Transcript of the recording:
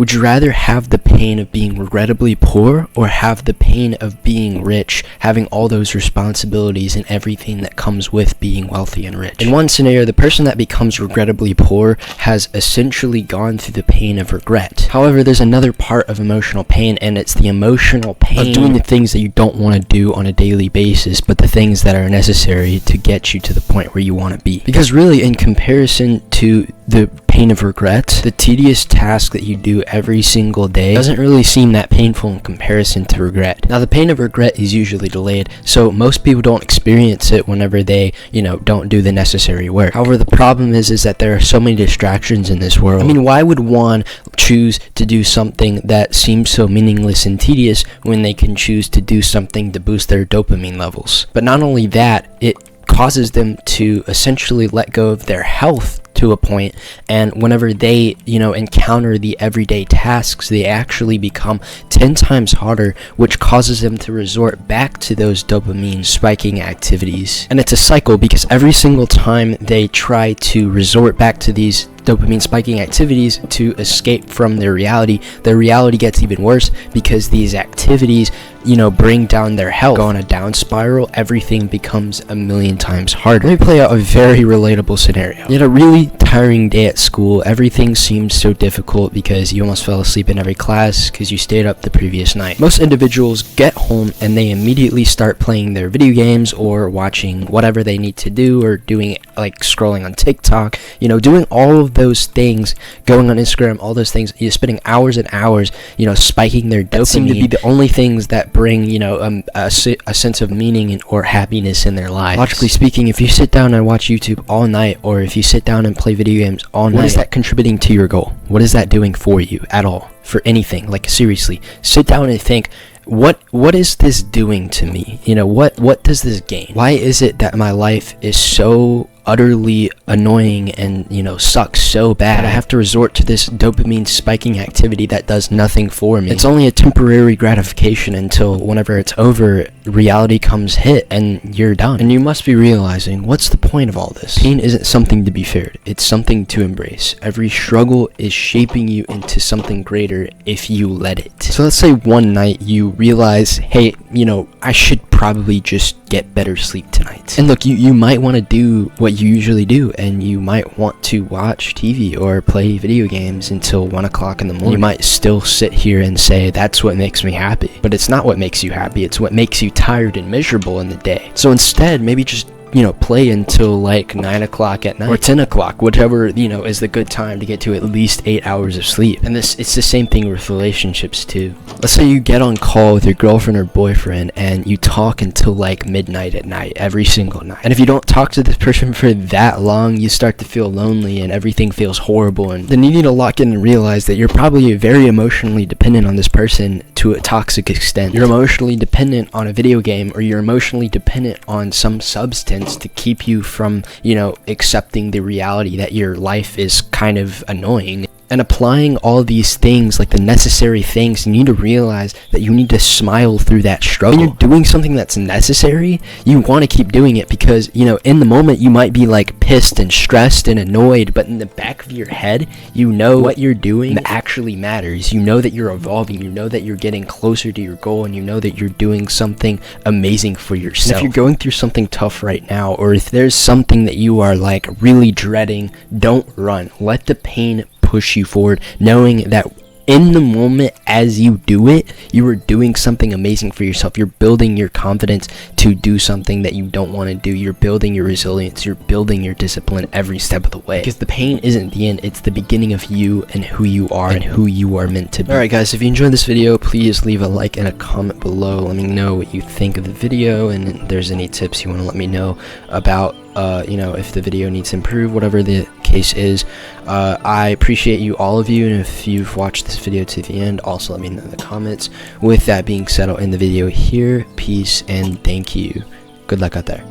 Would you rather have the pain of being regrettably poor or have the pain of being rich, having all those responsibilities and everything that comes with being wealthy and rich? In one scenario, the person that becomes regrettably poor has essentially gone through the pain of regret. However, there's another part of emotional pain, and it's the emotional pain of doing the things that you don't want to do on a daily basis, but the things that are necessary to get you to the point where you want to be. Because really, in comparison to the pain of regret, the tedious task that you do every single day doesn't really seem that painful in comparison to regret. Now, the pain of regret is usually delayed, so most people don't experience it whenever they, don't do the necessary work. However, the problem is that there are so many distractions in this world. I mean, why would one choose to do something that seems so meaningless and tedious when they can choose to do something to boost their dopamine levels? But not only that, it causes them to essentially let go of their health to a point, and whenever they encounter the everyday tasks, they actually become 10 times harder, which causes them to resort back to those dopamine spiking activities. And it's a cycle, because every single time they try to resort back to these dopamine spiking activities to escape from their reality gets even worse, because these activities bring down their health. Go on a down spiral, everything becomes a million times harder. Let me play out a very relatable scenario. You had a really tiring day at school. Everything seemed so difficult because you almost fell asleep in every class because you stayed up the previous night. Most individuals get home and they immediately start playing their video games or watching whatever they need to do, or doing like scrolling on TikTok, doing all of those things, going on Instagram, all those things. You're spending hours and hours, spiking their dopamine. That seem to be the only things that bring, a sense of meaning or happiness in their lives. Logically speaking, if you sit down and watch YouTube all night, or if you sit down and play video games all night, what is that contributing to your goal? What is that doing for you at all? For anything? Like, seriously, sit down and think, what is this doing to me? What does this gain? Why is it that my life is so utterly annoying and sucks so bad I have to resort to this dopamine spiking activity that does nothing for me? It's only a temporary gratification until whenever it's over, reality comes hit and you're done. And you must be realizing, what's the point of all this? Pain isn't something to be feared, it's something to embrace. Every struggle is shaping you into something greater if you let it. So let's say one night you realize, hey, I should probably just get better sleep tonight. And look, you might want to do what you usually do, and you might want to watch TV or play video games until 1 o'clock in the morning. You might still sit here and say, that's what makes me happy. But it's not what makes you happy, it's what makes you tired and miserable in the day. So instead, maybe just play until like 9 o'clock at night, or 10 o'clock, whichever, is the good time to get to at least 8 hours of sleep. And it's the same thing with relationships too. Let's say you get on call with your girlfriend or boyfriend and you talk until like midnight at night, every single night. And if you don't talk to this person for that long, you start to feel lonely and everything feels horrible. And then you need to lock in and realize that you're probably very emotionally dependent on this person to a toxic extent. You're emotionally dependent on a video game, or you're emotionally dependent on some substance to keep you from, accepting the reality that your life is kind of annoying. And applying all these things, like the necessary things, you need to realize that you need to smile through that struggle. When you're doing something that's necessary, you want to keep doing it because, in the moment you might be like pissed and stressed and annoyed, but in the back of your head, what you're doing actually matters. You know that you're evolving, you know that you're getting closer to your goal, and you know that you're doing something amazing for yourself. And if you're going through something tough right now, or if there's something that you are like really dreading, don't run. Let the pain push you forward, knowing that in the moment as you do it, you are doing something amazing for yourself. You're building your confidence to do something that you don't want to do. You're building your resilience. You're building your discipline every step of the way. Because the pain isn't the end. It's the beginning of you and who you are and who you are meant to be. Alright guys, if you enjoyed this video, please leave a like and a comment below. Let me know what you think of the video, and if there's any tips you want to let me know about if the video needs to improve, whatever the case is. I appreciate all of you, and if you've watched this video to the end, also let me know in the comments. With that being said, I'll end the video here. Peace and thank you. Good luck out there.